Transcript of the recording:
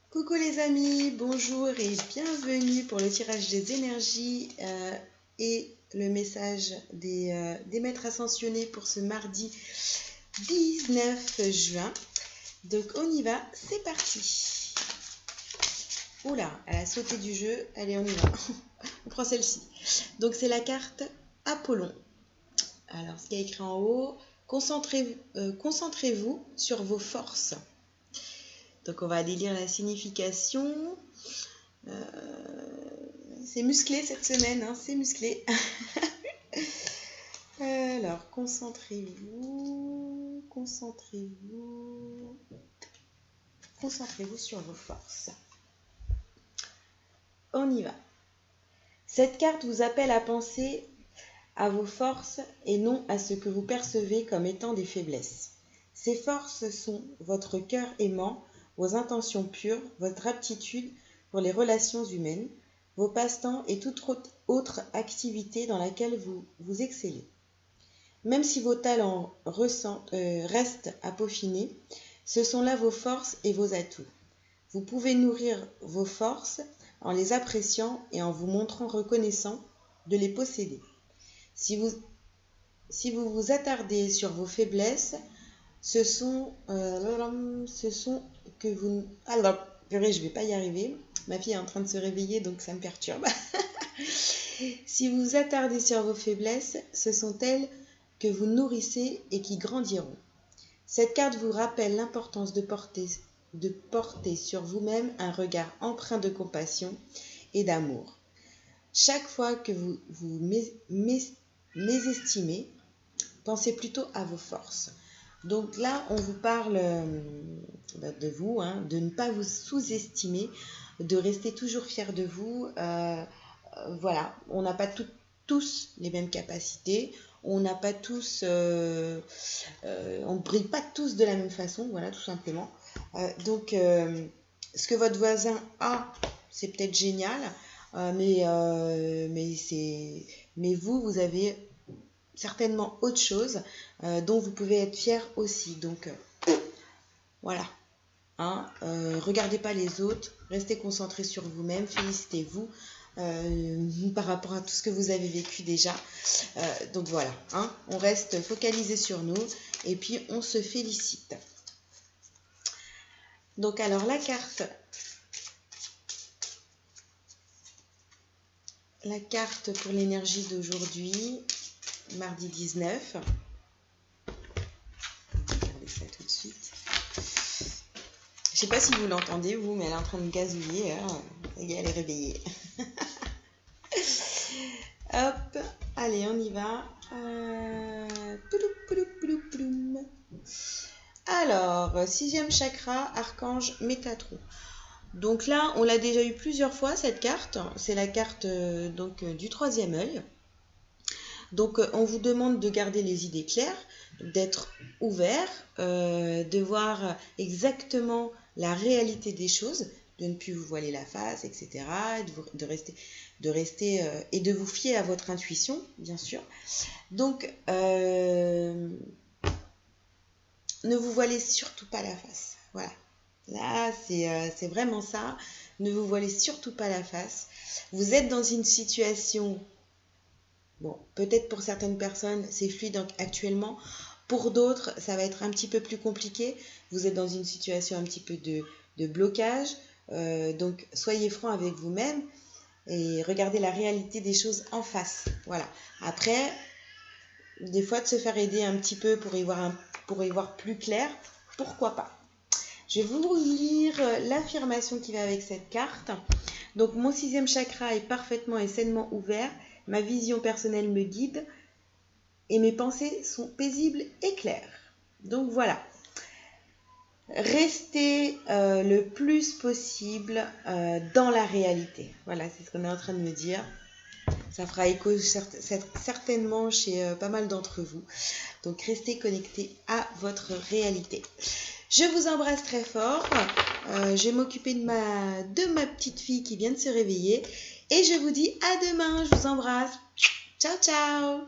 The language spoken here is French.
Coucou les amis, bonjour et bienvenue pour le tirage des énergies et le message des maîtres ascensionnés pour ce mardi 19 juin. Donc on y va, c'est parti. Oula, elle a sauté du jeu, allez on y va. On prend celle-ci. Donc c'est la carte Apollon. Alors ce qu'il y a écrit en haut, concentrez-vous sur vos forces. Donc on va aller lire la signification. C'est musclé cette semaine, hein, c'est musclé. Alors, concentrez-vous sur vos forces. On y va. Cette carte vous appelle à penser à vos forces et non à ce que vous percevez comme étant des faiblesses. Ces forces sont votre cœur aimant, vos intentions pures, votre aptitude pour les relations humaines, vos passe-temps et toute autre activité dans laquelle vous excellez. Même si vos talents restent à peaufiner, ce sont là vos forces et vos atouts. Vous pouvez nourrir vos forces en les appréciant et en vous montrant reconnaissant de les posséder. Si vous vous attardez sur vos faiblesses, ce sont que vous... Alors, purée, je ne vais pas y arriver. Ma fille est en train de se réveiller, donc ça me perturbe. Si vous vous attardez sur vos faiblesses, ce sont elles que vous nourrissez et qui grandiront. Cette carte vous rappelle l'importance de porter sur vous-même un regard empreint de compassion et d'amour. Chaque fois que vous vous mésestimez, pensez plutôt à vos forces. Donc là, on vous parle de vous, hein, de ne pas vous sous-estimer, de rester toujours fier de vous. Voilà, on n'a pas tous les mêmes capacités, on n'a pas tous, on ne brille pas tous de la même façon, voilà, tout simplement. Donc, ce que votre voisin a, c'est peut-être génial, mais vous avez certainement autre chose dont vous pouvez être fier aussi. Donc, voilà. Hein, regardez pas les autres, restez concentrés sur vous-même, félicitez-vous par rapport à tout ce que vous avez vécu déjà. Donc voilà, hein, on reste focalisé sur nous et puis on se félicite. Donc alors la carte pour l'énergie d'aujourd'hui, mardi 19. Regardez ça tout de suite. Je sais pas si vous l'entendez, vous, mais elle est en train de gazouiller. Hein. Elle est réveillée. Hop, allez, on y va. Alors, 6e chakra, archange Métatron. Donc là, on l'a déjà eu plusieurs fois, cette carte. C'est la carte du 3e œil. Donc, on vous demande de garder les idées claires, d'être ouvert, de voir exactement la réalité des choses, de ne plus vous voiler la face, etc., de rester et de vous fier à votre intuition, bien sûr. Donc, ne vous voilez surtout pas la face. Voilà. Là, c'est vraiment ça. Ne vous voilez surtout pas la face. Vous êtes dans une situation... Bon, peut-être pour certaines personnes, c'est fluide actuellement. Pour d'autres, ça va être un petit peu plus compliqué. Vous êtes dans une situation un petit peu de blocage. Donc, soyez franc avec vous-même et regardez la réalité des choses en face. Voilà. Après, des fois, de se faire aider un petit peu pour y voir plus clair, pourquoi pas. Je vais vous lire l'affirmation qui va avec cette carte. Donc, mon 6e chakra est parfaitement et sainement ouvert. Ma vision personnelle me guide et mes pensées sont paisibles et claires. Donc voilà. Restez le plus possible dans la réalité. Voilà, c'est ce qu'on est en train de me dire. Ça fera écho certainement chez pas mal d'entre vous. Donc restez connectés à votre réalité. Je vous embrasse très fort. Je vais m'occuper de ma petite fille qui vient de se réveiller. Et je vous dis à demain. Je vous embrasse. Ciao, ciao.